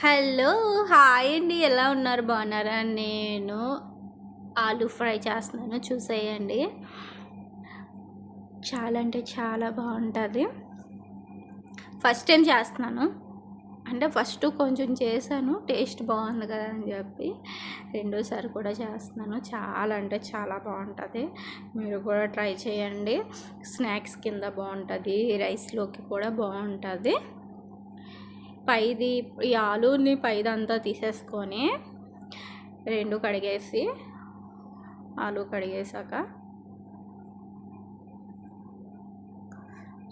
Hello! Hi అండి. ఎలా ఉన్నారు? బాగున్నారా? నేను ఆలూ ఫ్రై చేస్తున్నాను చూసేయండి. చాలా అంటే చాలా బాగుంటుంది. ఫస్ట్ టైం చేస్తున్నాను. అంటే ఫస్ట్ కొంచెం చేశాను. టేస్ట్ బాగుంది కదా అని చెప్పి రెండోసారి కూడా చేస్తున్నాను. చాలా అంటే చాలా బాగుంటుంది. మీరు కూడా ట్రై చేయండి. స్నాక్స్ కింద బాగుంటుంది. రైస్లోకి కూడా బాగుంటుంది. ఈ ఆలూని పైదంతా తీసేసుకొని రెండు కడిగేసి ఆలూ కడిగేసాక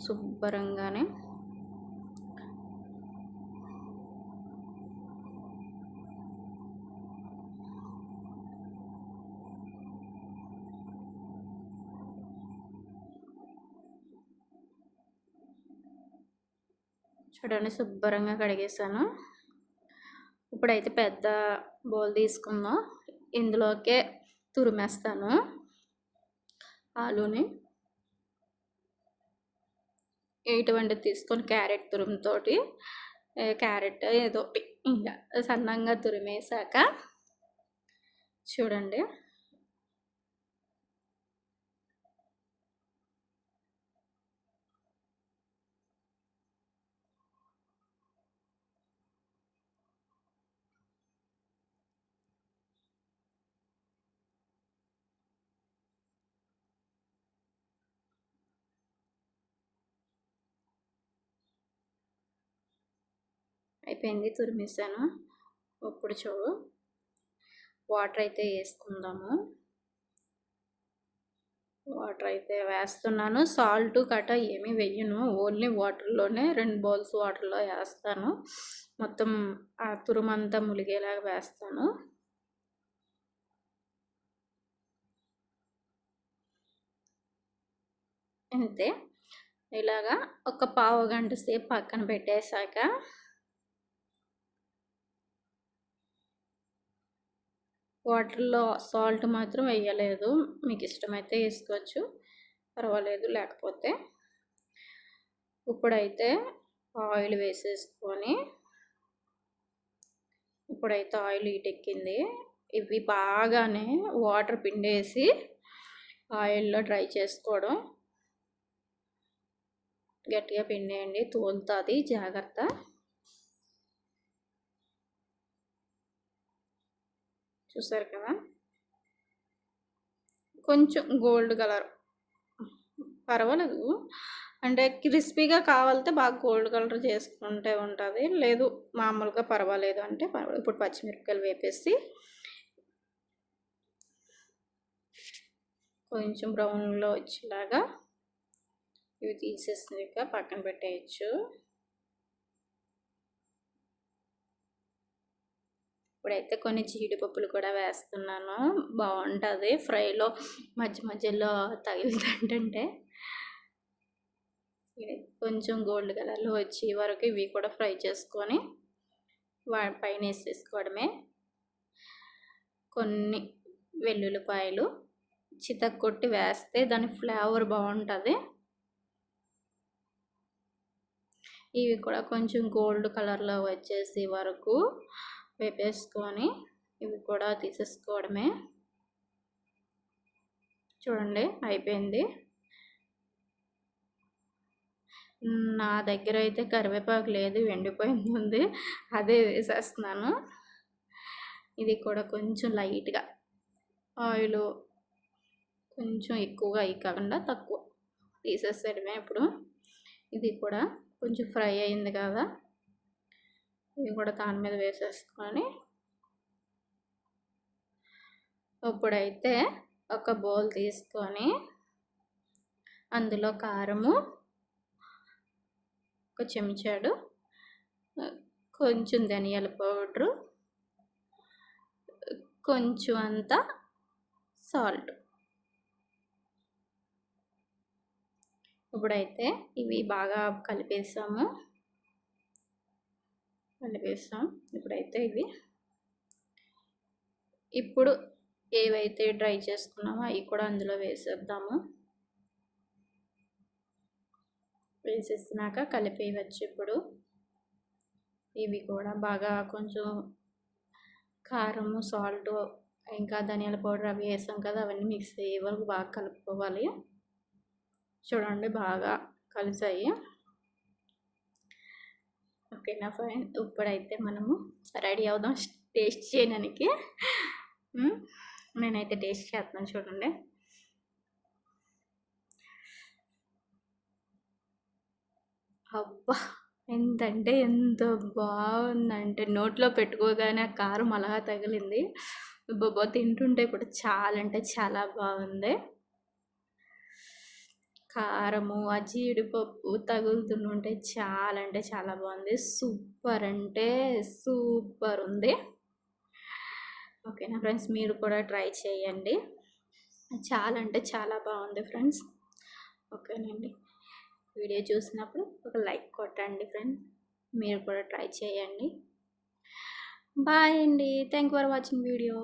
శుభ్రంగానే చూడండి, శుభ్రంగా కడిగేసాను. ఇప్పుడైతే పెద్ద బౌల్ తీసుకుందాం. ఇందులోకే తురిమేస్తాను ఆలూని. ఇటువంటిది తీసుకొని క్యారెట్ తురుముతోటి క్యారెట్ ఏదో ఇంకా సన్నంగా తురిమేసాక చూడండి, అయిపోయింది, తురిమేసాను. ఇప్పుడు చూడు, వాటర్ అయితే వేసుకుందాము. వాటర్ అయితే వేస్తున్నాను. సాల్ట్ కట్ట ఏమీ వేయను, ఓన్లీ వాటర్లోనే 2 బౌల్స్ వాటర్లో వేస్తాను. మొత్తం ఆ తురుమంతా ములిగేలాగా వేస్తాను. అంతే. ఇలాగా ఒక పావు గంట సేపు పక్కన పెట్టేశాక వాటర్లో సాల్ట్ మాత్రం వేయలేదు. మీకు ఇష్టమైతే వేసుకోవచ్చు, పర్వాలేదు. లేకపోతే ఇప్పుడైతే ఆయిల్ వేసేసుకొని ఇప్పుడైతే ఆయిల్ హీటెక్కింది. ఇవి బాగానే వాటర్ పిండేసి ఆయిల్లో డ్రై చేసుకోవడం. గట్టిగా పిండేయండి, తోలుతుంది, జాగ్రత్త. చూసారు కదా, కొంచెం గోల్డ్ కలర్ పర్వాలేదు. అంటే క్రిస్పీగా కావాలంటే బాగా గోల్డ్ కలర్ చేసుకుంటే ఉంటుంది, లేదు మామూలుగా పర్వాలేదు అంటే పర్వాలేదు. ఇప్పుడు పచ్చిమిరపకాయలు వేపేసి కొంచెం బ్రౌన్లో వచ్చేలాగా ఇవి తీసేసాక పక్కన పెట్టేయచ్చు. ఇప్పుడైతే కొన్ని జీడిపప్పులు కూడా వేస్తున్నాను. బాగుంటుంది ఫ్రైలో, మధ్య మధ్యలో తగిలిందంటే. కొంచెం గోల్డ్ కలర్లో వచ్చే వరకు ఇవి కూడా ఫ్రై చేసుకొని పైన వేసేసుకోవడమే. కొన్ని వెల్లుల్లిపాయలు చితక్కొట్టి వేస్తే దాని ఫ్లేవర్ బాగుంటుంది. ఇవి కూడా కొంచెం గోల్డ్ కలర్లో వచ్చేసి వరకు వేపేసుకొని ఇవి కూడా తీసేసుకోవడమే. చూడండి, అయిపోయింది. నా దగ్గర అయితే కరివేపాకు లేదు, ఎండిపోయింది ఉంది, అదే వేసేస్తున్నాను. ఇది కూడా కొంచెం లైట్గా ఆయిల్ కొంచెం ఎక్కువగా కాకుండా తక్కువ తీసేసేయడమే. ఇప్పుడు ఇది కూడా కొంచెం ఫ్రై అయింది కదా, ఇది కూడా దాని మీద వేసేసుకొని ఇప్పుడైతే ఒక బౌల్ తీసుకొని అందులో కారము, ఒక చెంచాడు, కొంచెం ధనియాల పౌడరు, కొంచెం అంత సాల్ట్. ఇప్పుడైతే ఇవి బాగా కలిపేసాం. ఇప్పుడైతే ఇప్పుడు ఏవైతే డ్రై చేసుకున్నామో అవి కూడా అందులో వేసేద్దాము. వేసేసినాక కలిపేయవచ్చు. ఇప్పుడు ఇవి కూడా బాగా కొంచెం కారము, సాల్ట్, ఇంకా ధనియాల పౌడర్ అవి వేసాం కదా, అవన్నీ మిక్స్ అయ్యే వరకు బాగా కలుపుకోవాలి. చూడండి బాగా కలిసాయి. ఓకేనా ఫ్రెండ్, ఇప్పుడైతే మనము రెడీ అవుదాం టేస్ట్ చేయడానికి. నేనైతే టేస్ట్ చేస్తున్నాను చూడండి. అబ్బా, ఎంతంటే ఎంత బాగుందంటే నోట్లో పెట్టుకోగానే ఆ కారం అలా తగిలింది. బాబా, తింటుంటే ఇప్పుడు చాలా అంటే చాలా బాగుంది. కారము, ఆ జీడిపప్పు తగులుతుంటే చాలా అంటే చాలా బాగుంది. సూపర్ అంటే సూపర్ ఉంది. ఓకేనా ఫ్రెండ్స్, మీరు కూడా ట్రై చేయండి. చాలా అంటే చాలా బాగుంది ఫ్రెండ్స్. ఓకేనండి, వీడియో చూసినప్పుడు ఒక లైక్ కొట్టండి ఫ్రెండ్స్. మీరు కూడా ట్రై చేయండి. బాయ్ అండి. Thank for watching video.